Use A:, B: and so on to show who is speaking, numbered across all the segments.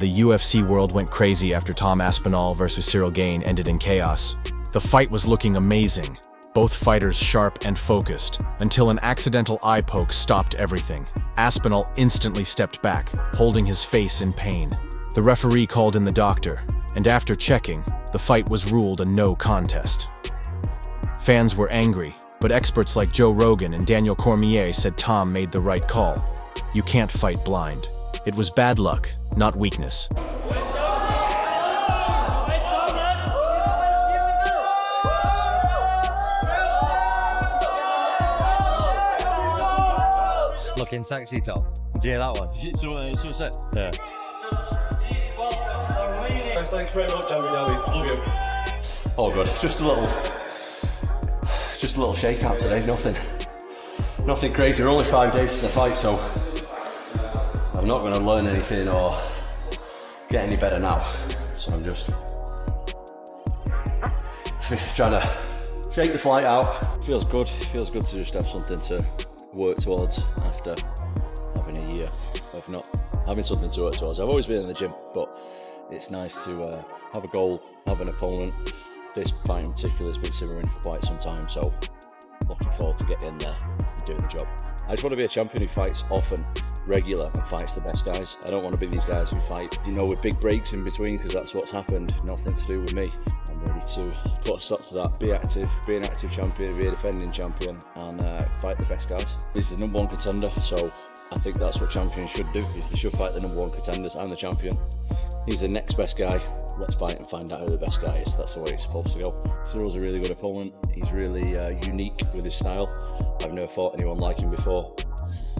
A: The UFC world went crazy after Tom Aspinall versus Ciryl Gane ended in chaos. The fight was looking amazing, both fighters sharp and focused, until an accidental eye poke stopped everything. Aspinall instantly stepped back, holding his face in pain. The referee called in the doctor, and after checking, the fight was ruled a no contest. Fans were angry, but experts like Joe Rogan and Daniel Cormier said Tom made the right call. You can't fight blind. It was bad luck, not weakness.
B: Looking sexy, Tom. Did you hear that one?
C: So what's it?
B: Yeah.
C: Thanks very much, Andy. Love you. Oh, good. Just a little shake-out today. Nothing crazy. We're only 5 days to the fight, so I'm not going to learn anything or get any better now. So I'm just trying to shake the flight out. Feels good. Feels good to just have something to work towards after having a year of not having something to work towards. I've always been in the gym, but it's nice to have a goal, have an opponent. This fight in particular has been simmering for quite some time, so looking forward to getting in there and doing the job. I just want to be a champion who fights often, regular, and fights the best guys. I don't want to be these guys who fight, with big breaks in between, because that's what's happened. Nothing to do with me. I'm ready to put a stop to that, be active, be an active champion, be a defending champion, and fight the best guys. This is the #1 contender, so I think that's what champions should do, is they should fight the #1 contenders. I'm the champion. He's the next best guy. Let's fight and find out who the best guy is. That's the way it's supposed to go. Cyryl's a really good opponent. He's really unique with his style. I've never fought anyone like him before.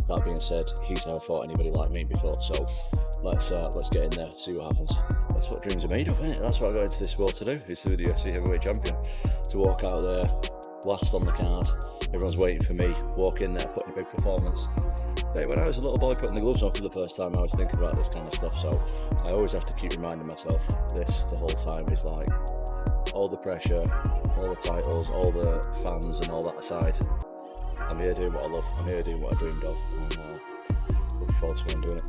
C: That being said, he's never fought anybody like me before. So let's get in there, see what happens. That's what dreams are made of, isn't it? That's what I got into this sport to do, is to be the UFC heavyweight champion. To walk out there, last on the card. Everyone's waiting for me. Walk in there, put in a big performance. Hey, when I was a little boy putting the gloves on for the first time, I was thinking about this kind of stuff, so I always have to keep reminding myself this the whole time. Is like, all the pressure, all the titles, all the fans and all that aside, I'm here doing what I love, I'm here doing what I dreamed of, and looking forward to when I'm doing it.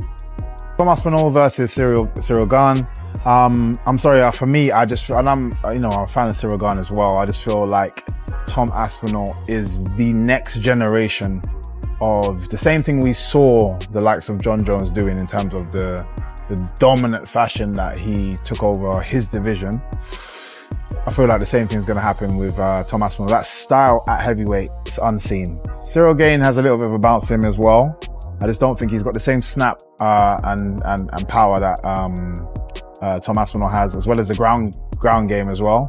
D: Tom Aspinall versus Ciryl Gane. I'm sorry, for me, I'm a fan of Ciryl Gane as well. I just feel like Tom Aspinall is the next generation of the same thing we saw the likes of John Jones doing in terms of the dominant fashion that he took over his division. I feel like the same thing's going to happen with Tom Aspinall. That style at heavyweight is unseen. Ciryl Gane has a little bit of a bounce to him as well. I just don't think he's got the same snap and power that Tom Aspinall has, as well as the ground game as well.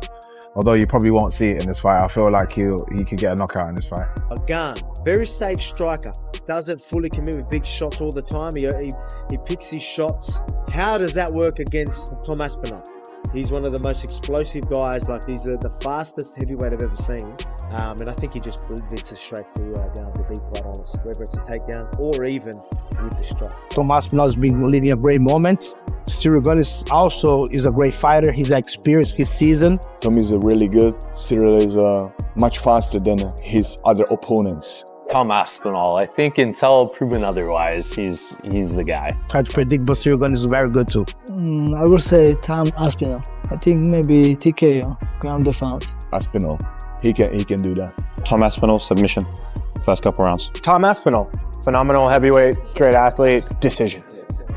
D: Although you probably won't see it in this fight. I feel like he could get a knockout in this fight.
E: Gane, very safe striker. Doesn't fully commit with big shots all the time. He picks his shots. How does that work against Tom Aspinall? He's one of the most explosive guys. Like, he's the fastest heavyweight I've ever seen. And I think he just blitz it straight through Gane, to be quite honest. Whether it's a takedown or even with the strike.
F: Tom Aspinall has been living a great moment. Ciryl Gane is a great fighter. He's experienced, he's seasoned.
G: Tom is really good. Ciryl is much faster than his other opponents.
H: Tom Aspinall, I think until proven otherwise, he's the guy.
F: Hard to predict, but Ciryl Gane is very good too.
I: I would say Tom Aspinall. I think maybe TKO, ground the fight.
G: Aspinall, he can do that.
J: Tom Aspinall, submission, first couple rounds.
K: Tom Aspinall, phenomenal heavyweight, great athlete, decision.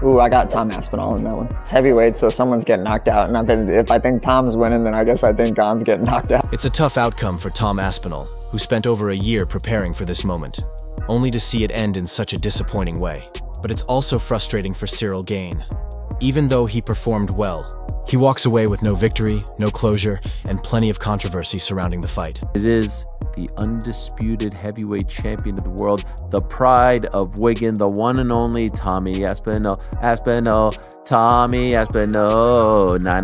L: Ooh, I got Tom Aspinall in that one. It's heavyweight, so someone's getting knocked out. And if I think Tom's winning, then I guess I think Gane's getting knocked out.
A: It's a tough outcome for Tom Aspinall, who spent over a year preparing for this moment, only to see it end in such a disappointing way. But it's also frustrating for Ciryl Gane. Even though he performed well, he walks away with no victory, no closure, and plenty of controversy surrounding the fight.
M: It is the undisputed heavyweight champion of the world, the pride of Wigan, the one and only Tommy Aspinall, Tommy Aspinall, na.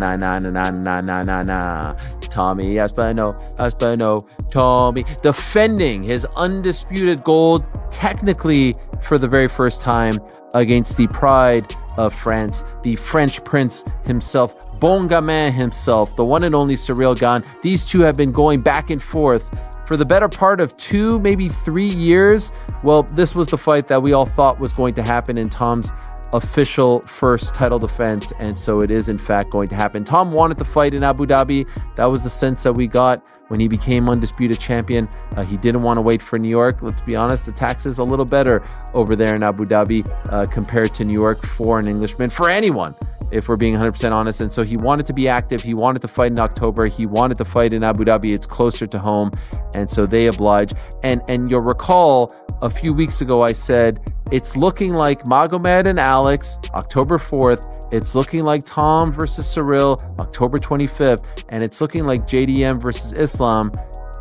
M: Tommy Aspinall, Tommy, defending his undisputed gold, technically for the very first time, against the pride of France, the French prince himself, Bon Gamin himself, the one and only Ciryl Gane. These two have been going back and forth for the better part of 2, maybe 3 years. Well, this was the fight that we all thought was going to happen in Tom's official first title defense, and so it is in fact going to happen. Tom wanted to fight in Abu Dhabi. That was the sense that we got when he became undisputed champion. He didn't want to wait for New York. Let's be honest, the tax is a little better over there in Abu Dhabi compared to New York for an Englishman, for anyone, if we're being 100% honest. And so he wanted to be active. He wanted to fight in October. He wanted to fight in Abu Dhabi. It's closer to home, and so they oblige. And you'll recall a few weeks ago I said it's looking like Magomed and Alex, October 4th. It's looking like Tom versus Ciryl, October 25th. And it's looking like JDM versus Islam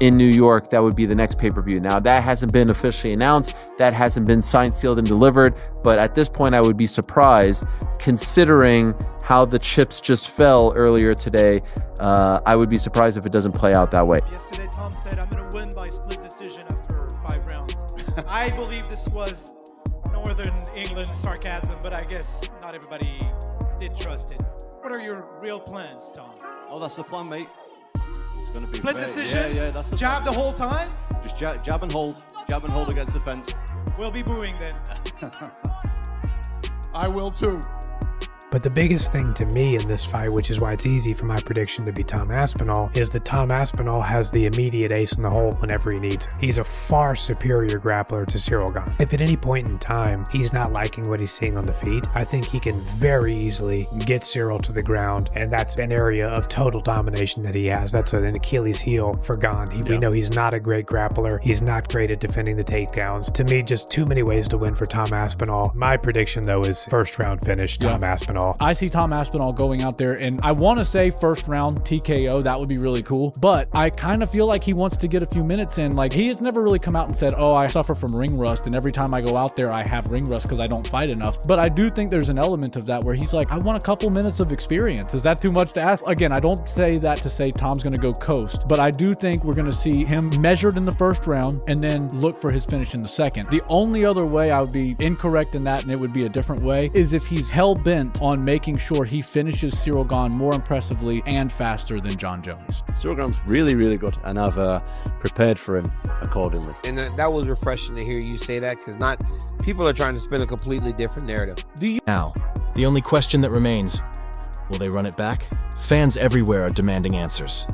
M: in New York. That would be the next pay-per-view. Now, that hasn't been officially announced. That hasn't been signed, sealed, and delivered. But at this point, I would be surprised, considering how the chips just fell earlier today. I would be surprised if it doesn't play out that way.
N: Yesterday, Tom said, I'm going to win by split decision after 5 rounds. I believe this was Northern England sarcasm, but I guess not everybody did trust it. What are your real plans, Tom?
C: Oh, that's the plan, mate. It's going to be
N: split decision?
C: Yeah, that's the
N: jab
C: plan.
N: The whole time?
C: Just jab and hold. Jab and hold against the fence.
N: We'll be booing then. I will too.
O: But the biggest thing to me in this fight, which is why it's easy for my prediction to be Tom Aspinall, is that Tom Aspinall has the immediate ace in the hole whenever he needs it. He's a far superior grappler to Ciryl Gane. If at any point in time he's not liking what he's seeing on the feet, I think he can very easily get Ciryl to the ground, and that's an area of total domination that he has. That's an Achilles heel for Gane. We know he's not a great grappler. He's not great at defending the takedowns. To me, just too many ways to win for Tom Aspinall. My prediction, though, is first round finish, Tom Aspinall.
P: I see Tom Aspinall going out there, and I want to say first round TKO. That would be really cool. But I kind of feel like he wants to get a few minutes in. Like, he has never really come out and said, oh, I suffer from ring rust, and every time I go out there, I have ring rust because I don't fight enough. But I do think there's an element of that where he's like, I want a couple minutes of experience. Is that too much to ask? Again, I don't say that to say Tom's going to go coast, but I do think we're going to see him measured in the first round and then look for his finish in the second. The only other way I would be incorrect in that, and it would be a different way, is if he's hell-bent on making sure he finishes Ciryl Gane more impressively and faster than John Jones.
C: Ciryl Gane's really, really good, and I've prepared for him accordingly.
Q: And that was refreshing to hear you say that, because not people are trying to spin a completely different narrative.
A: Now, the only question that remains, will they run it back? Fans everywhere are demanding answers.